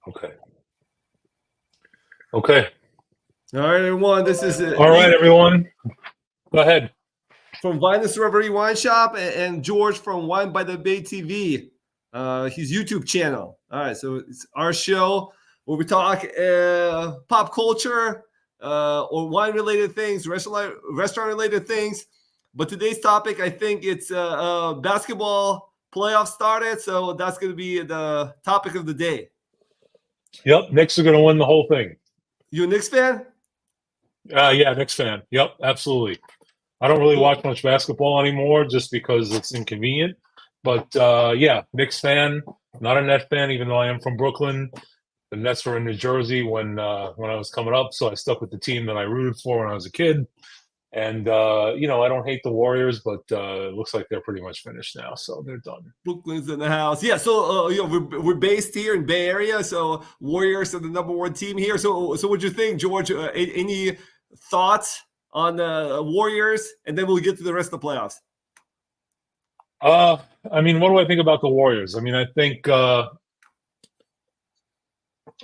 Okay. Okay. All right, everyone. This is All right, everyone. Go ahead. from Vinous Reverie Wine Shop and George from Wine by the Bay TV, his YouTube channel. All right, so it's our show where we talk pop culture or wine-related things, restaurant-related things. But today's topic, I think it's basketball playoff started, so that's going to be the topic of the day. Yep, Knicks are going to win the whole thing. You a Knicks fan? Yeah, Knicks fan. Yep, absolutely. I don't really watch much basketball anymore just because it's inconvenient. But yeah, Knicks fan, not a Net fan, even though I am from Brooklyn. The Nets were in New Jersey when I was coming up, so I stuck with the team that I rooted for when I was a kid. And I don't hate the Warriors, but it looks like they're pretty much finished now, so they're done. Brooklyn's in the house. Yeah, so we're based here in Bay Area, so Warriors are the number one team here. So what'd you think, George? Any thoughts on the Warriors, and then we'll get to the rest of the playoffs. I mean, what do I think about the Warriors? I mean, I think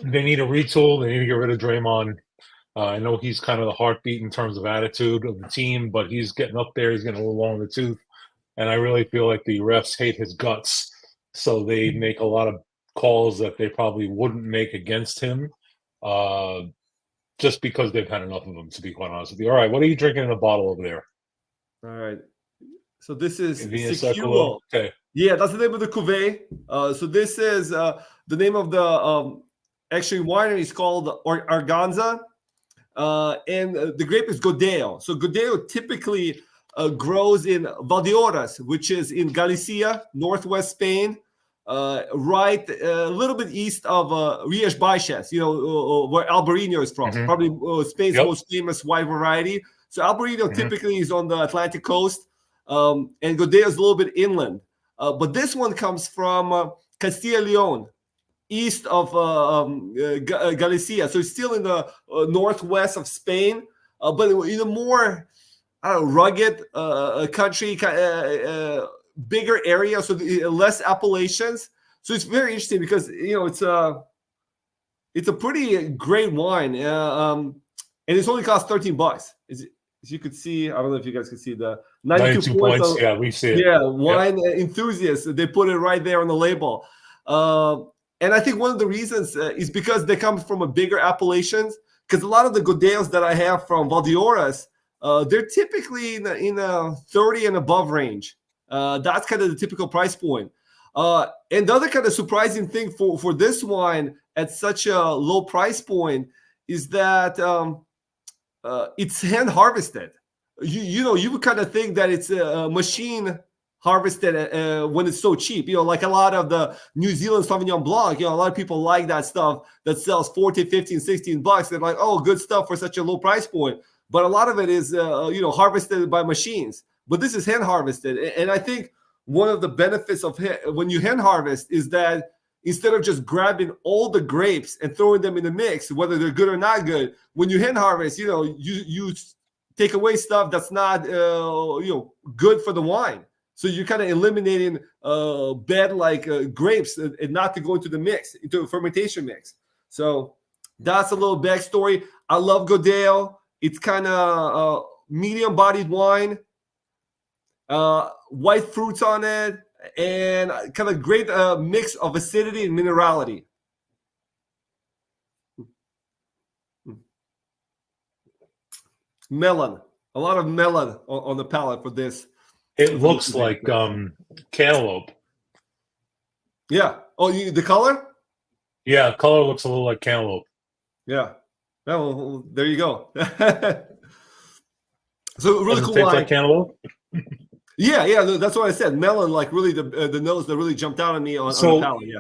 they need a retool. They need to get rid of Draymond. I know he's kind of the heartbeat in terms of attitude of the team, but he's getting up there. He's getting a little long in the tooth. And I really feel like the refs hate his guts. So they make a lot of calls that they probably wouldn't make against him just because they've had enough of them, to be quite honest with you. All right, what are you drinking in a bottle over there? All right. So this is Seculo. Okay. Yeah, that's the name of the cuvee. So this is the name of the actually winery is called Arganza. And the grape is Godello. So Godello typically grows in Valdeorras, which is in Galicia, northwest Spain, right a little bit east of Rías Baixas, where Albarino is from. Probably Spain's most famous wine variety. So Albarino typically is on the Atlantic coast, and Godello is a little bit inland. But this one comes from Castilla y León, east of Galicia, so it's still in the northwest of Spain, but in a more rugged country, bigger area, so less appellations. So it's very interesting because it's a pretty great wine, and it's only cost $13. As you could see, I don't know if you guys can see the 92 points. Yeah, we see it. Yeah, wine enthusiasts. They put it right there on the label. And I think one of the reasons is because they come from a bigger appellations. Because a lot of the Godellos that I have from Valdeorras, they're typically in a 30 and above range. That's kind of the typical price point. And the other kind of surprising thing for this wine at such a low price point is that it's hand harvested. You would kind of think that it's a machine harvested when it's so cheap, like a lot of the New Zealand Sauvignon Blanc, a lot of people like that stuff that sells 14, 15, 16 bucks. They're like, oh, good stuff for such a low price point. But a lot of it is, harvested by machines. But this is hand harvested. And I think one of the benefits of when you hand harvest is that instead of just grabbing all the grapes and throwing them in the mix, whether they're good or not good, when you hand harvest, you take away stuff that's not, good for the wine. So you're kind of eliminating bad grapes and not to go into the mix, into a fermentation mix. So that's a little backstory. I love Godello. It's kind of medium-bodied wine, white fruits on it, and kind of great mix of acidity and minerality. Melon. A lot of melon on the palate for this. It looks like cantaloupe. Yeah. Oh, the color? Yeah, color looks a little like cantaloupe. Yeah. Well, there you go. So really cool. Tastes like cantaloupe. Yeah. That's what I said. Melon, like really the nose that really jumped out at me on the palate. Yeah.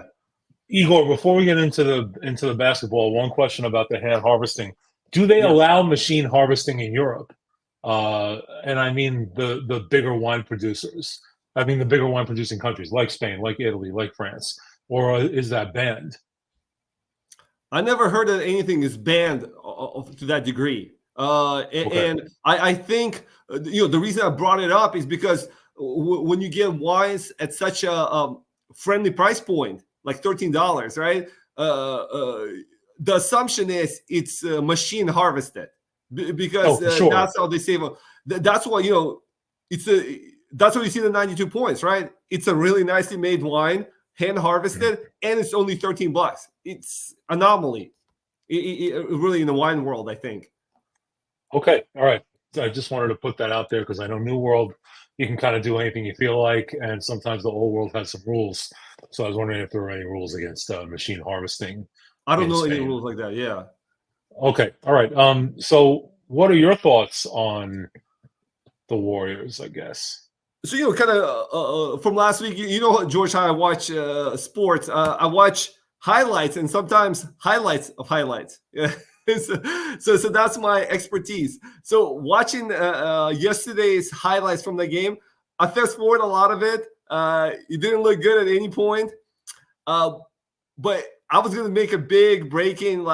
Igor, before we get into the basketball, one question about the hand harvesting: do they allow machine harvesting in Europe? And I mean the bigger wine producers. I mean the bigger wine producing countries like Spain, like Italy, like France, or is that banned? I never heard that anything is banned to that degree. And I think the reason I brought it up is because when you get wines at such a friendly price point, like $13, right? the assumption is it's machine harvested because for sure. that's how they save them. That's why that's what you see the 92 points, right? It's a really nicely made wine, hand harvested, and it's only $13. It's anomaly, really, in the wine world, I think. Okay, all right. I just wanted to put that out there because I know New World, you can kind of do anything you feel like, and sometimes the Old World has some rules. So I was wondering if there were any rules against machine harvesting. I don't know any rules like that. Yeah. Okay, all right. So what are your thoughts on the Warriors, I guess? So, kind of from last week, George, how I watch sports. I watch highlights and sometimes highlights of highlights. Yeah. So that's my expertise. So watching yesterday's highlights from the game, I fast forward a lot of it. It didn't look good at any point, but I was going to make a big breaking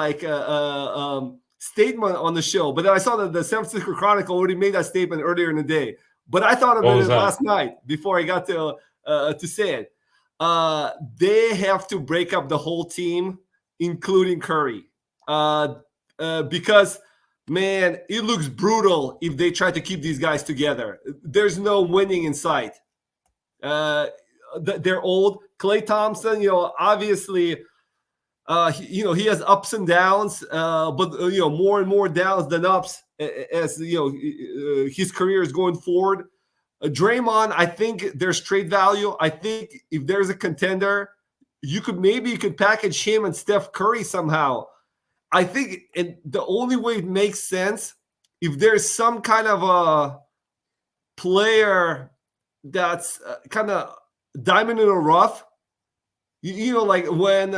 statement on the show. But then I saw that the San Francisco Chronicle already made that statement earlier in the day. But I thought about it last night before I got to say it. They have to break up the whole team, including Curry. Because, man, it looks brutal if they try to keep these guys together. There's no winning in sight. They're old. Klay Thompson, obviously, he has ups and downs, but more and more downs than ups as his career is going forward. Draymond, I think there's trade value. I think if there's a contender, you could package him and Steph Curry somehow. I think the only way it makes sense if there's some kind of a player that's kind of diamond in the rough. Like when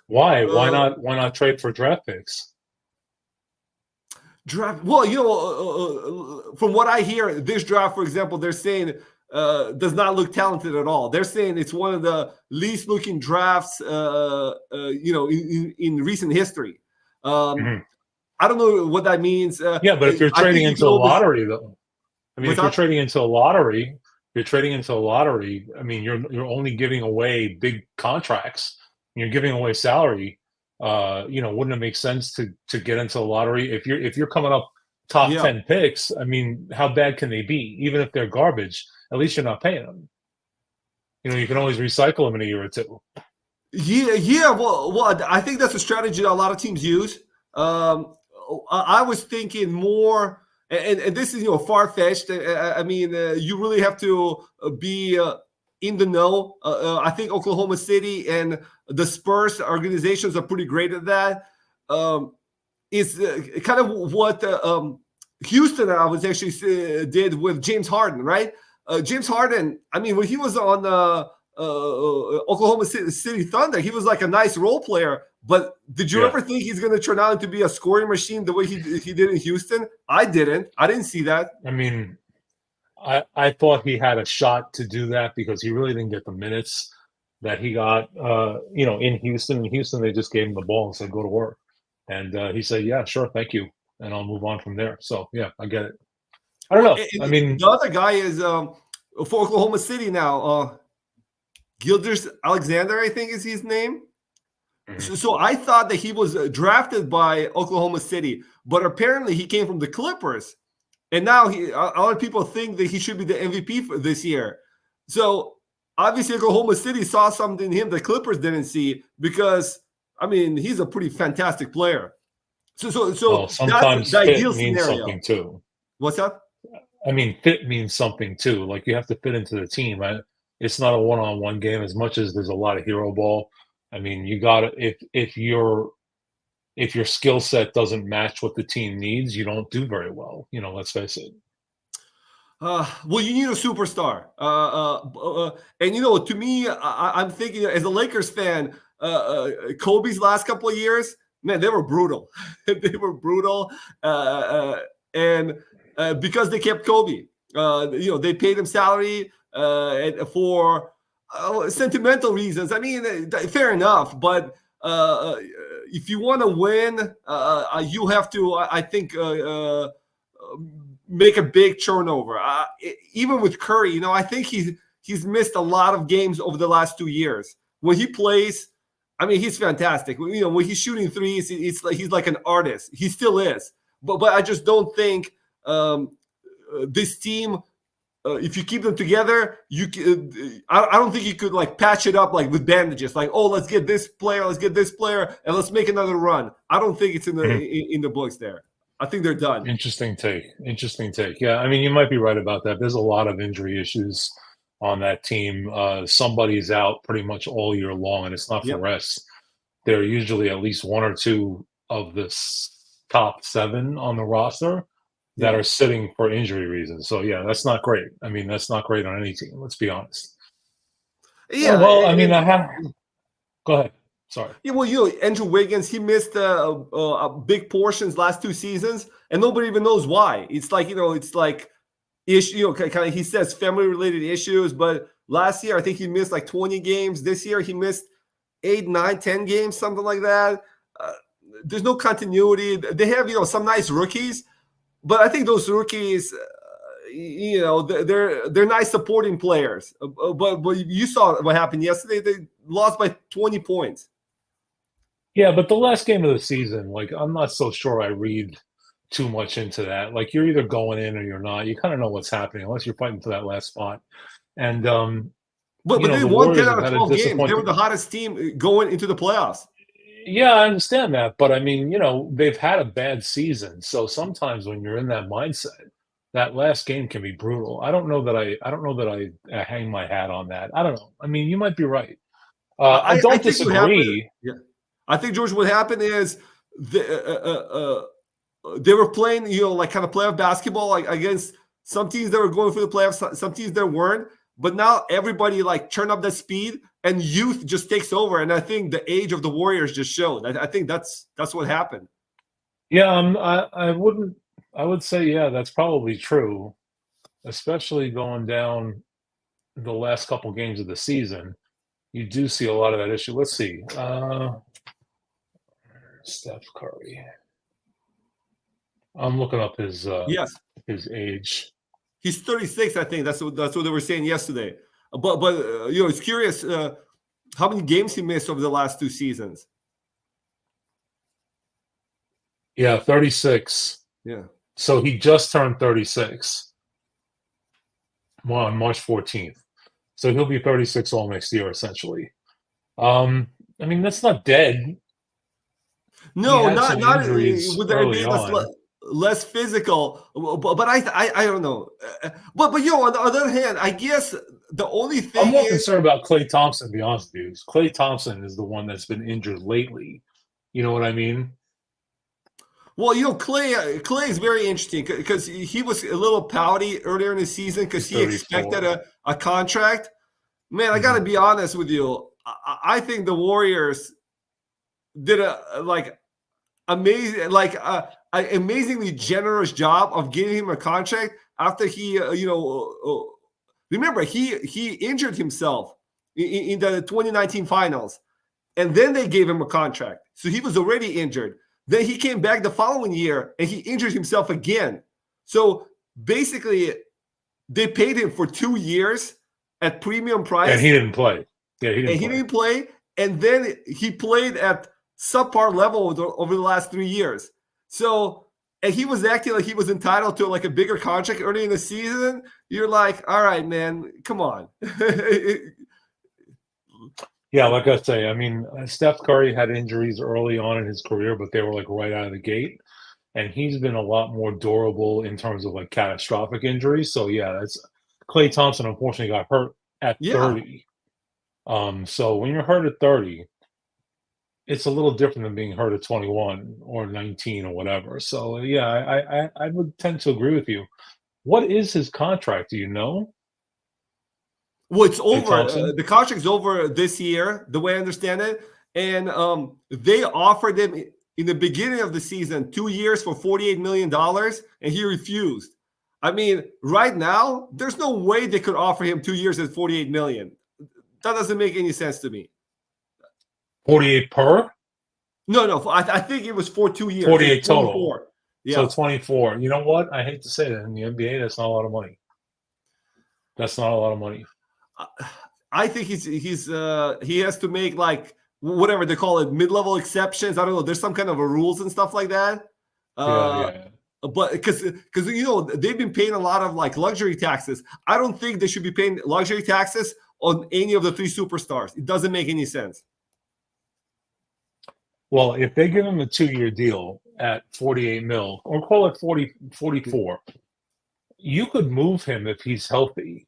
why not trade for draft picks? Draft. Well, from what I hear, this draft, for example, they're saying does not look talented at all. They're saying it's one of the least looking drafts, in recent history. I don't know what that means. Yeah, but if you're trading into a lottery, though, I mean, if you're trading into a lottery, I mean, you're only giving away big contracts. You're giving away salary. Wouldn't it make sense to get into a lottery if you're coming up top 10 picks? I mean, how bad can they be? Even if they're garbage, at least you're not paying them. You can always recycle them in a year or two. Yeah. Well, I think that's a strategy that a lot of teams use. I was thinking more, and this is far-fetched. I mean, you really have to be in the know. I think Oklahoma City and the Spurs organizations are pretty great at that. It's kind of what Houston, I was actually did with James Harden, right? James Harden, I mean, when he was on Oklahoma City Thunder, he was like a nice role player. But did you ever think he's going to turn out to be a scoring machine the way he did in Houston? I didn't. I didn't see that. I mean, I thought he had a shot to do that because he really didn't get the minutes that he got, in Houston. In Houston, they just gave him the ball and said, go to work. And he said, yeah, sure, thank you. And I'll move on from there. So, yeah, I get it. I don't know. I mean, the other guy is for Oklahoma City now. Gilgeous-Alexander, I think is his name. Mm-hmm. So I thought that he was drafted by Oklahoma City, but apparently he came from the Clippers. And now a lot of people think that he should be the MVP for this year. So obviously Oklahoma City saw something in him the Clippers didn't see because, I mean, he's a pretty fantastic player. So sometimes that's the fit ideal means scenario. Something too. What's that? I mean, fit means something too. Like you have to fit into the team. Right? It's not a one-on-one game as much as there's a lot of hero ball. I mean, you got to if your skill set doesn't match what the team needs, you don't do very well. Let's face it. Well, you need a superstar. And to me, I'm thinking as a Lakers fan, Kobe's last couple of years, man, they were brutal. They were brutal, and because they kept Kobe, they paid him salary for sentimental reasons. I mean, fair enough, but if you want to win, you have to, I think, make a big turnover. Even with Curry, I think he's missed a lot of games over the last 2 years. When he plays, I mean, he's fantastic. You know, when he's shooting threes, it's like he's like an artist. He still is. But I just don't think this team, if you keep them together, I don't think you could like patch it up like with bandages. Like, oh, let's get this player, and let's make another run. I don't think it's in the books there. I think they're done. Interesting take. Yeah, I mean, you might be right about that. There's a lot of injury issues on that team. Somebody's out pretty much all year long, and it's not for rest. There are usually at least one or two of the top 7 on the roster that are sitting for injury reasons. So yeah, that's not great. I mean, that's not great on any team. Let's be honest. Yeah. Well, I mean, go ahead. Sorry. Yeah, well, Andrew Wiggins, he missed big portions last 2 seasons, and nobody even knows why. It's like, it's like issue, kind of, he says family-related issues, but last year I think he missed like 20 games. This year he missed 8, 9, 10 games, something like that. There's no continuity. They have, some nice rookies, but I think those rookies, they're nice supporting players. But you saw what happened yesterday. They lost by 20 points. Yeah, but the last game of the season, like, I'm not so sure I read too much into that. Like, you're either going in or you're not. You kind of know what's happening unless you're fighting for that last spot. And but they won 10 out of 12 games. They were the hottest team going into the playoffs. Yeah, I understand that, but I mean, they've had a bad season, so sometimes when you're in that mindset, that last game can be brutal. I don't know that I hang my hat on that. I don't know. I mean, you might be right. I don't disagree. I think, George, what happened is they were playing, like kind of playoff basketball, like against some teams that were going for the playoffs, some teams that weren't. But now everybody like turn up the speed, and youth just takes over. And I think the age of the Warriors just showed. I think that's what happened. Yeah, I would say, yeah, that's probably true, especially going down the last couple games of the season. You do see a lot of that issue. Let's see. Steph Curry. I'm looking up his age. He's 36, I think. That's what they were saying yesterday. But it's curious how many games he missed over the last 2 seasons. Yeah, 36. Yeah. So he just turned 36 on March 14th. So he'll be 36 all next year, essentially. I mean, that's not dead. No, not with the less physical. But I don't know. But on the other hand, I guess the only thing I'm more concerned about Klay Thompson, to be honest with you. Klay Thompson is the one that's been injured lately. You know what I mean? Well, Klay is very interesting because he was a little pouty earlier in the season because he expected a contract. Man, I got to be honest with you. I think the Warriors did an amazingly generous job of giving him a contract after he, remember he injured himself in the 2019 finals, and then they gave him a contract. So he was already injured. Then he came back the following year and he injured himself again. So basically, they paid him for 2 years at premium price. And he didn't play. Yeah, he didn't play. And then he played at subpar level over the last 3 years. So, and he was acting like he was entitled to like a bigger contract early in the season. You're like, all right, man, come on. Yeah, like I say, I mean, Steph Curry had injuries early on in his career, but they were like right out of the gate. And he's been a lot more durable in terms of like catastrophic injuries. So yeah, that's Klay Thompson unfortunately got hurt at 30. So when you're hurt at 30, it's a little different than being hurt at 21 or 19 or whatever. So yeah, I would tend to agree with you. What is his contract? Do you know? Well, it's over. The contract's over this year, the way I understand it. And they offered him in the beginning of the season 2 years for $48 million, and he refused. I mean, right now, there's no way they could offer him 2 years at $48 million. That doesn't make any sense to me. 48 per? No. I think it was for 2 years. 48 total. Yeah. So 24. You know what? I hate to say that in the NBA, that's not a lot of money. That's not a lot of money. I think he has to make like whatever they call it, mid-level exceptions. I don't know. There's some kind of a rules and stuff like that. Yeah. But because they've been paying a lot of like luxury taxes. I don't think they should be paying luxury taxes on any of the 3 superstars. It doesn't make any sense. Well, if they give him a 2-year deal at 48 mil, or call it 40, 44, you could move him if he's healthy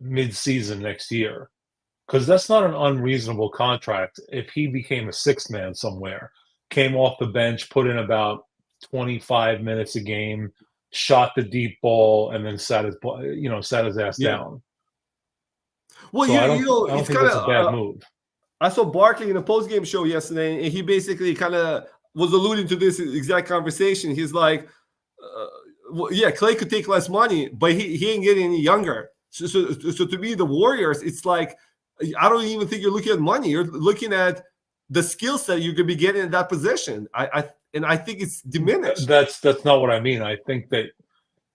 mid-season next year, because that's not an unreasonable contract. If he became a 6th man somewhere, came off the bench, put in about 25 minutes a game, shot the deep ball, and then sat his ass down. Well, so I don't it's think that's a bad move. I saw Barkley in a post-game show yesterday, and he basically kind of was alluding to this exact conversation. He's like, Clay could take less money, but he ain't getting any younger. So to me, the Warriors, it's like, I don't even think you're looking at money. You're looking at the skill set you could be getting in that position. I think it's diminished. That's not what I mean. I think that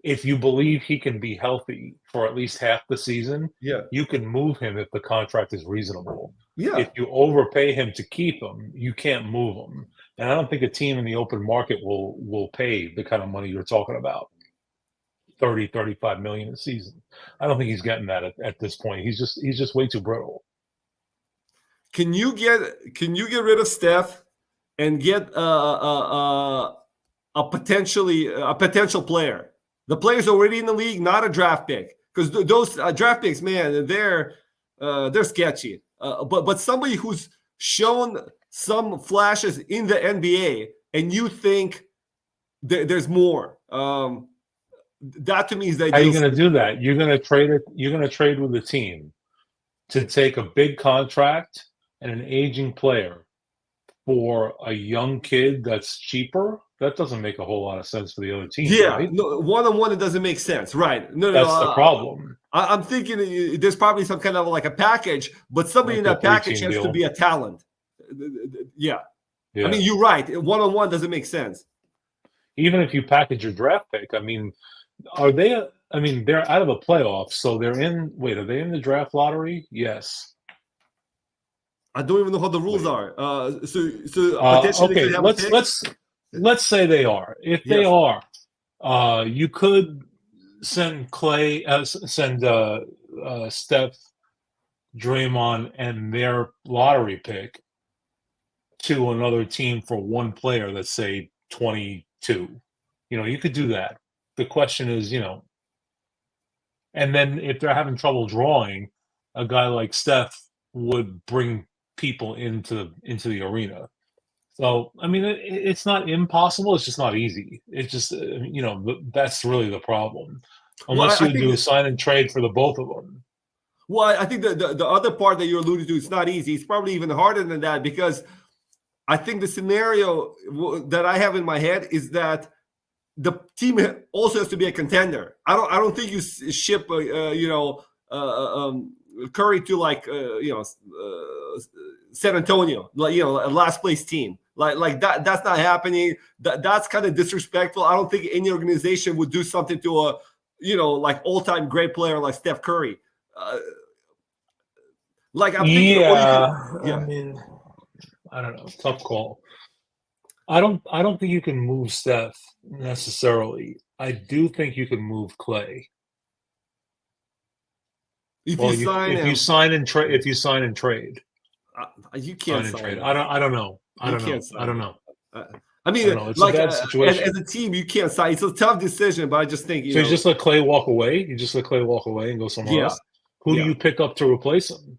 if you believe he can be healthy for at least half the season, you can move him if the contract is reasonable. If you overpay him to keep him, you can't move him. And I don't think a team in the open market will pay the kind of money you're talking about. 30, 35 million a season. I don't think he's getting that at this point. He's just way too brittle. Can you get rid of Steph and get a potential player? The player's already in the league, not a draft pick, because those draft picks, man, they're sketchy. But somebody who's shown some flashes in the NBA, and you think there's more. That to me is the ideal. How are you going to do that? You're going to trade it. You're going to trade with the team to take a big contract and an aging player for a young kid that's cheaper. That doesn't make a whole lot of sense for the other team. Yeah, right? No, one-on-one, it doesn't make sense, right? No, that's the problem. I'm thinking there's probably some kind of like a package, but somebody in that package has to be a talent. Yeah. I mean, you're right. One-on-one doesn't make sense. Even if you package your draft pick, I mean, are they? I mean, they're out of the playoffs, so they're in. Wait, are they in the draft lottery? Yes. I don't even know how the rules are. Potentially okay. Let's say they are. If they are, you could send Clay, send Steph, Draymond, and their lottery pick to another team for one player. Let's say 22. You could do that. The question is, and then if they're having trouble drawing, a guy like Steph would bring people into the arena. So, I mean, it's not impossible. It's just not easy. It's just, that's really the problem. Unless you do a sign and trade for the both of them. Well, I think the other part that you're alluding to, it's not easy. It's probably even harder than that, because I think the scenario that I have in my head is that the team also has to be a contender. I don't think you ship Curry to like San Antonio, like a last place team. Like that's not happening. That's kind of disrespectful. I don't think any organization would do something to a like all-time great player like Steph Curry. I'm thinking, I mean, I don't know. Tough call. I don't think you can move Steph necessarily. I do think you can move Clay. If you sign and trade, you can't sign and trade. I don't know. I don't know. I mean, it's a bad situation. As a team, you can't sign. It's a tough decision, but I just think you just let Clay walk away. You just let Clay walk away and go somewhere else. Who do you pick up to replace him?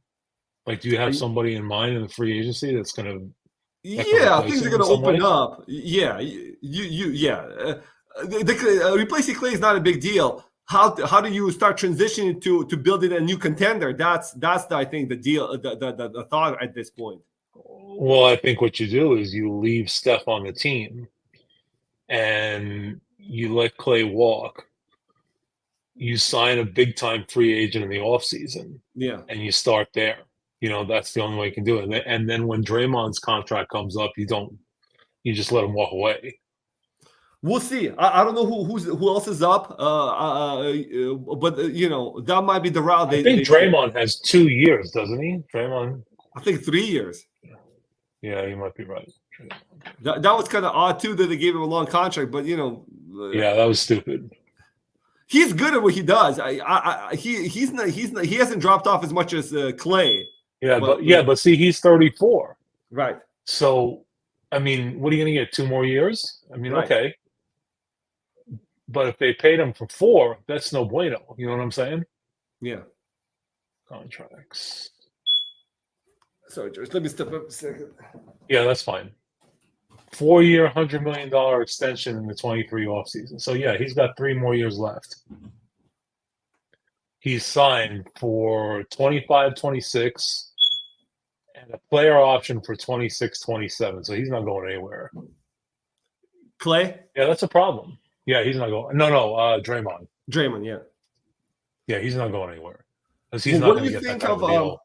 Like, do you have somebody in mind in the free agency that's going to? Things are going to open up. Replacing Clay is not a big deal. How do you start transitioning to building a new contender? That's I think the deal, the thought at this point. Well, I think what you do is you leave Steph on the team, and you let Clay walk. You sign a big time free agent in the offseason. And you start there. That's the only way you can do it. And then when Draymond's contract comes up, you just let him walk away. We'll see. I don't know who else is up, but that might be the route. I think Draymond has 2 years, doesn't he? Draymond, I think 3 years. Yeah, you might be right. That was kind of odd too that they gave him a long contract, but Yeah, that was stupid. he's good at what he does. He hasn't dropped off as much as Clay. But see, he's 34. Right. So, I mean, what are you going to get? 2 more years? I mean, Right. okay. But if they paid him for 4, that's no bueno. You know what I'm saying? Yeah. Contracts. Sorry, George. Let me step up a second. Yeah, that's fine. 4-year, $100 million extension in the 23 offseason. So, yeah, he's got 3 more years left. He's signed for 25-26 and a player option for 26-27. So he's not going anywhere. Clay? Yeah, that's a problem. Yeah, he's not going. No, Draymond. Draymond, yeah. Yeah, he's not going anywhere. Because he's not going to get that kind of a deal.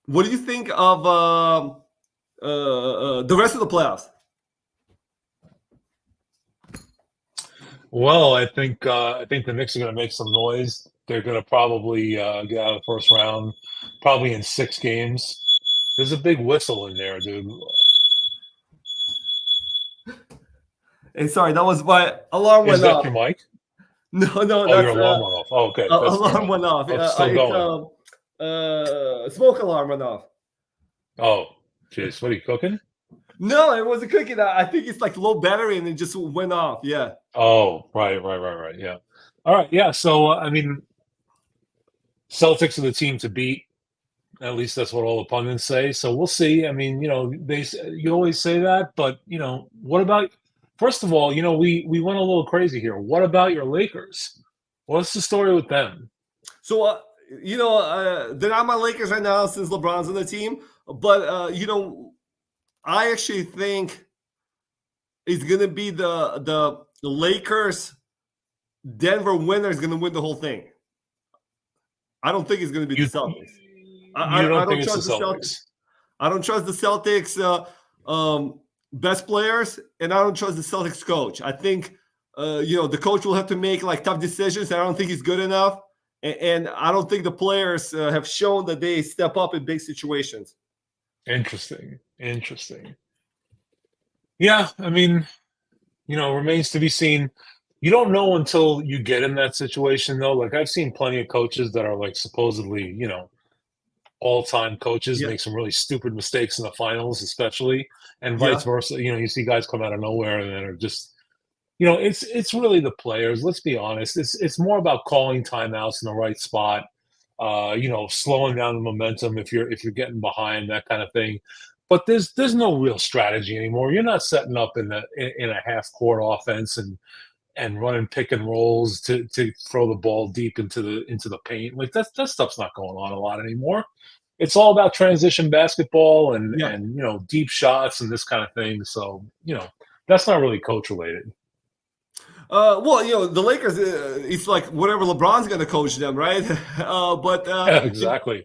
What do you think of the rest of the playoffs? Well, I think the Knicks are going to make some noise. They're going to probably get out of the first round, probably in 6 games. There's a big whistle in there, dude. Hey, sorry, that was my alarm went off. Is that your mic? No, Oh, your alarm went off. Oh, okay. Alarm went off. It's still going. Smoke alarm went off. Oh, jeez. What are you cooking? No, it wasn't cooking. I think it's like low battery and it just went off. Yeah. Oh, right. Yeah. All right. Yeah. So, I mean, Celtics are the team to beat. At least that's what all the pundits say. So we'll see. I mean, you always say that, but what about? First of all, we went a little crazy here. What about your Lakers? What's the story with them? So, they're not my Lakers right now since LeBron's on the team. But, I actually think it's going to be the Lakers Denver winner is going to win the whole thing. I don't think it's going to be the Celtics. I don't trust the Celtics. I don't trust the Celtics best players, and I don't trust the Celtics coach. I think the coach will have to make like tough decisions. I don't think he's good enough, and I don't think the players have shown that they step up in big situations. Interesting. Yeah, I mean, remains to be seen. You don't know until you get in that situation, though. Like I've seen plenty of coaches that are like supposedly, all-time coaches make some really stupid mistakes in the finals, especially, and vice versa. You see guys come out of nowhere and then are just, it's really the players. Let's be honest. It's more about calling timeouts in the right spot. Slowing down the momentum if you're getting behind, that kind of thing. But there's no real strategy anymore. You're not setting up in a half-court offense and running pick and rolls to throw the ball deep into the paint. Like that stuff's not going on a lot anymore. It's all about transition basketball and deep shots and this kind of thing. So that's not really coach related. The Lakers, it's like whatever LeBron's going to coach them, right? Exactly.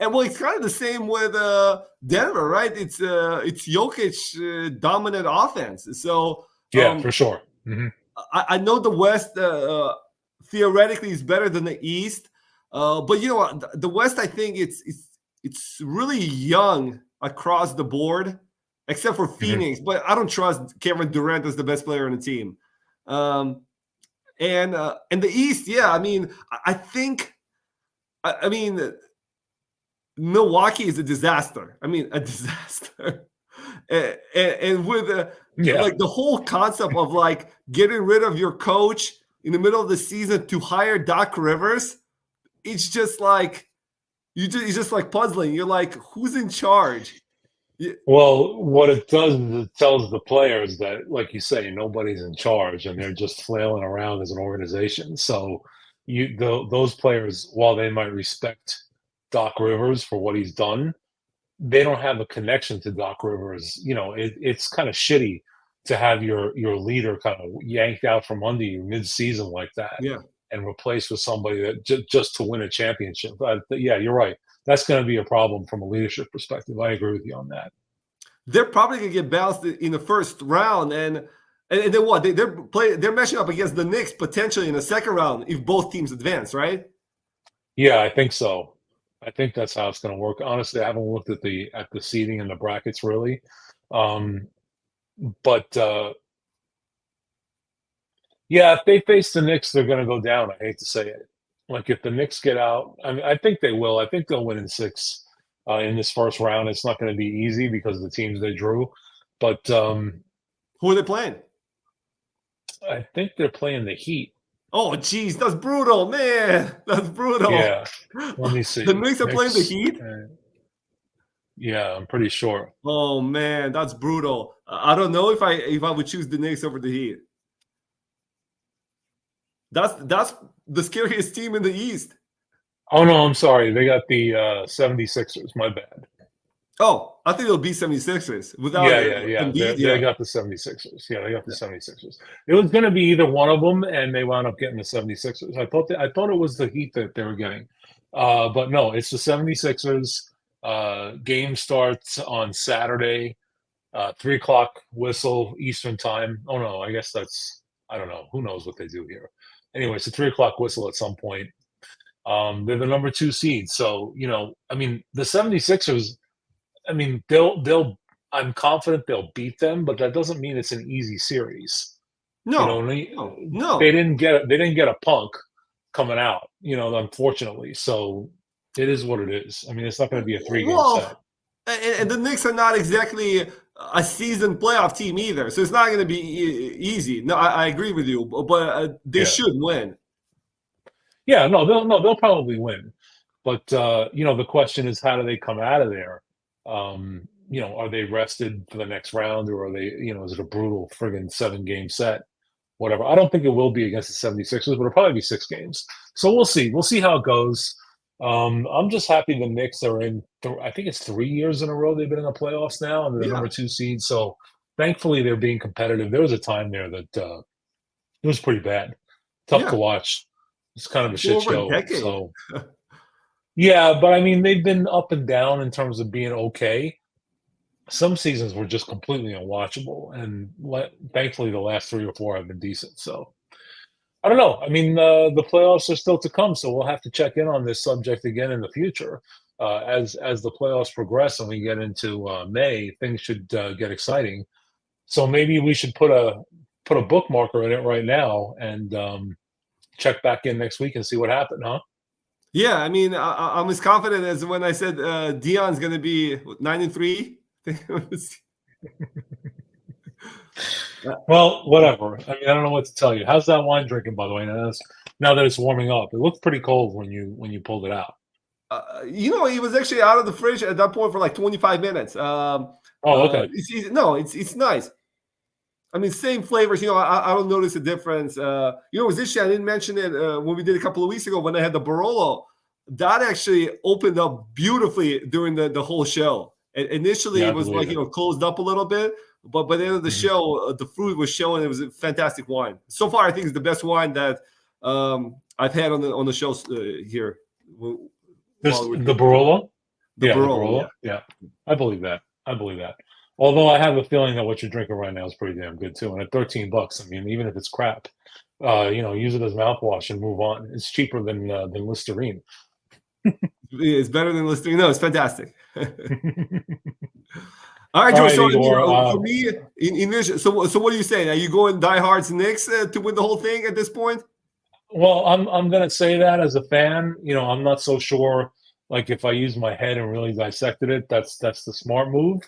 And it's kind of the same with Denver, right? It's Jokic dominant offense. So for sure. Mm-hmm. I know the West theoretically is better than the East, but the West, I think it's really young across the board, except for Phoenix. Mm-hmm. But I don't trust Kevin Durant as the best player on the team. And the East, I mean, I mean, Milwaukee is a disaster. I mean, a disaster. and with like the whole concept of like getting rid of your coach in the middle of the season to hire Doc Rivers, it's just like it's just like puzzling. You're like, who's in charge? Well, what it does is it tells the players that, like you say, nobody's in charge and they're just flailing around as an organization. So those players, while they might respect Doc Rivers for what he's done, they don't have a connection to Doc Rivers. It's kind of shitty to have your leader kind of yanked out from under you mid-season like that and replaced with somebody that just to win a championship. You're right. That's going to be a problem from a leadership perspective. I agree with you on that. They're probably going to get bounced in the first round, and then what? They're matching up against the Knicks potentially in the second round if both teams advance, right? Yeah, I think so. I think that's how it's going to work. Honestly, I haven't looked at the seeding and the brackets really, um, but yeah, if they face the Knicks, they're going to go down. I hate to say it. Like if the Knicks get out, I mean, I think they will. I think they'll win in six in this first round. It's not going to be easy because of the teams they drew, but Who are they playing? I think they're playing the Heat. Oh, geez, that's brutal, man. That's brutal. Yeah, let me see. The Knicks are playing the Knicks, Heat? yeah, I'm pretty sure. Oh man, that's brutal. I don't know if I would choose the Knicks over the Heat. That's the scariest team in the East. Oh no, I'm sorry. They got the 76ers. My bad. Oh, I think it'll be 76ers without Yeah. Embiid. They got the 76ers. Yeah, they got the 76ers. It was going to be either one of them, and they wound up getting the 76ers. I thought it was the Heat that they were getting. But no, it's the 76ers. Game starts on Saturday, 3 o'clock whistle Eastern time. Oh no, I guess I don't know. Who knows what they do here? Anyway, it's a 3 o'clock whistle at some point. They're the number 2 seed. So, I mean, the 76ers, I mean, I'm confident they'll beat them, but that doesn't mean it's an easy series. No, no. They didn't get a punk coming out, unfortunately. So it is what it is. I mean, it's not going to be a 3-game set. And the Knicks are not exactly a seasoned playoff team either, so it's not going to be easy. No, I agree with you, but they should win. Yeah, no, they'll probably win, but the question is, how do they come out of there? Are they rested for the next round, or are they, is it a brutal friggin' 7-game set? Whatever. I don't think it will be against the 76ers, but it'll probably be 6 games. So we'll see. We'll see how it goes. I'm just happy the Knicks are in. I think it's 3 years in a row they've been in the playoffs now, and they're the number 2 seed. So thankfully they're being competitive. There was a time there that it was pretty bad, tough to watch. It's kind of a shit show. So yeah, but I mean they've been up and down in terms of being okay. Some seasons were just completely unwatchable, and thankfully the last 3 or 4 have been decent. So I don't know. I mean, the playoffs are still to come, so we'll have to check in on this subject again in the future. As the playoffs progress and we get into May, things should get exciting. So maybe we should put a bookmarker in it right now and check back in next week and see what happened, huh? Yeah, I mean, I'm as confident as when I said Dion's going to be 9-3. Well, whatever. I mean, I don't know what to tell you. How's that wine drinking, by the way? Now that it's warming up, it looked pretty cold when you pulled it out. It was actually out of the fridge at that point for like 25 minutes. Okay. It's nice. I mean, same flavors. I don't notice a difference. It was interesting. I didn't mention it when we did a couple of weeks ago when I had the Barolo. That actually opened up beautifully during the whole show. Initially, it was like closed up a little bit, but by the end of the show, the fruit was showing. It was a fantastic wine. So far, I think it's the best wine that I've had on the show here. The Barolo? The Barolo. Yeah. I believe that. Although I have a feeling that what you're drinking right now is pretty damn good too. And at $13, I mean, even if it's crap, use it as mouthwash and move on. It's cheaper than Listerine. It's better than Listerine. No, it's fantastic. All right, George. So for me, in this, so what are you saying? Are you going diehards Knicks to win the whole thing at this point? Well, I'm gonna say that as a fan. I'm not so sure. Like if I use my head and really dissected it, that's the smart move.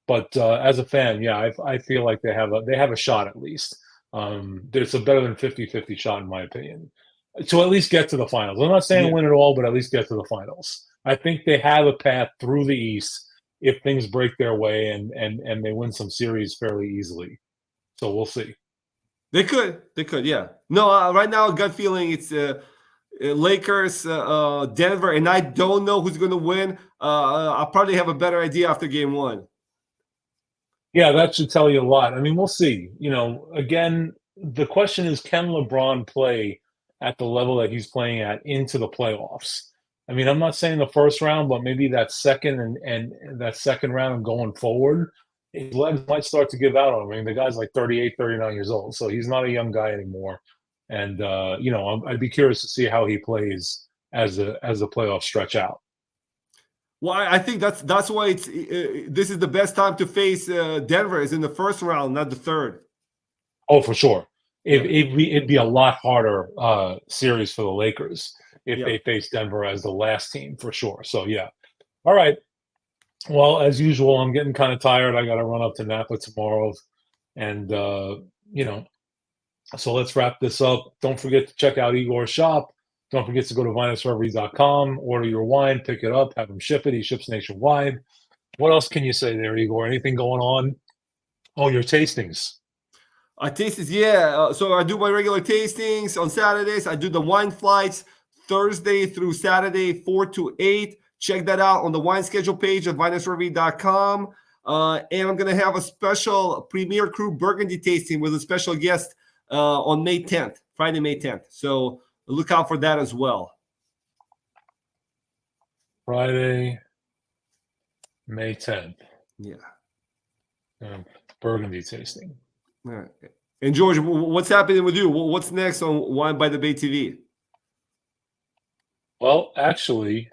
But as a fan, yeah, I feel like they have a shot at least. There's a better than 50-50 shot in my opinion to at least get to the finals. I'm not saying win it all, but at least get to the finals. I think they have a path through the East if things break their way and they win some series fairly easily. So we'll see. They could, yeah. No, right now, gut feeling it's Lakers, Denver, and I don't know who's going to win. I'll probably have a better idea after game 1. Yeah, that should tell you a lot. I mean, we'll see. Again, the question is, can LeBron play at the level that he's playing at into the playoffs? I mean, I'm not saying the first round, but maybe that second and that second round and going forward, his legs might start to give out on him. I mean, the guy's like 38, 39 years old, so he's not a young guy anymore. And I'd be curious to see how he plays as the playoffs stretch out. Well, I think that's why it's this is the best time to face Denver is in the first round, not the third. Oh, for sure. Yeah. It'd be a lot harder series for the Lakers if Yeah. they face Denver as the last team, for sure. So yeah. All right. Well, as usual, I'm getting kind of tired. I got to run up to Napa tomorrow, and you know, so let's wrap this up. Don't forget to check out Igor's shop. Don't forget to go to vinusforevery.com, order your wine, pick it up, have him ship it. He ships nationwide. What else can you say there, Igor? Anything going on? Oh, your tastings. Tastings, yeah. So I do my regular tastings on Saturdays. I do the wine flights Thursday through Saturday, 4 to 8. Check that out on the wine schedule page at vinusforevery.com. And I'm going to have a special Premier Cru Burgundy tasting with a special guest on May 10th, Friday, May 10th. So look out for that as well. Friday, May 10th. Yeah. Burgundy tasting. All right. And George, what's happening with you? What's next on Wine by the Bay TV? Well, actually,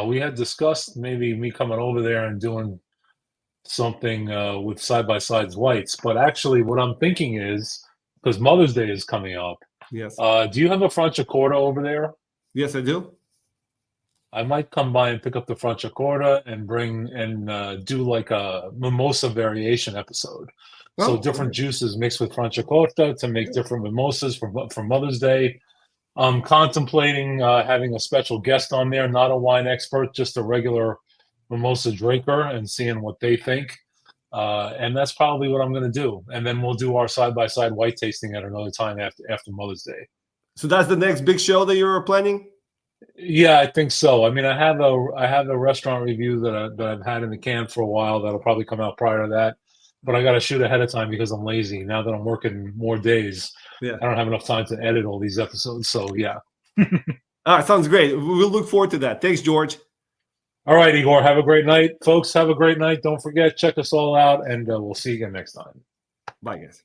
we had discussed maybe me coming over there and doing something with Side by Sides Whites. But actually, what I'm thinking is, because Mother's Day is coming up, Yes. do you have a Franciacorta over there? Yes, I do. I might come by and pick up the Franciacorta and bring and do like a mimosa variation episode. So different juices mixed with Franciacorta to make different mimosas for Mother's Day. I'm contemplating having a special guest on there, not a wine expert, just a regular mimosa drinker, and seeing what they think. And that's probably what I'm going to do. And then we'll do our side-by-side white tasting at another time after Mother's Day. So that's the next big show that you're planning? Yeah, I think so. I mean, I have a restaurant review that I've had in the can for a while that'll probably come out prior to that. But I got to shoot ahead of time because I'm lazy. Now that I'm working more days, I don't have enough time to edit all these episodes. So, yeah. All right, sounds great. We'll look forward to that. Thanks, George. All right, Igor. Have a great night. Folks, have a great night. Don't forget, check us all out, and we'll see you again next time. Bye, guys.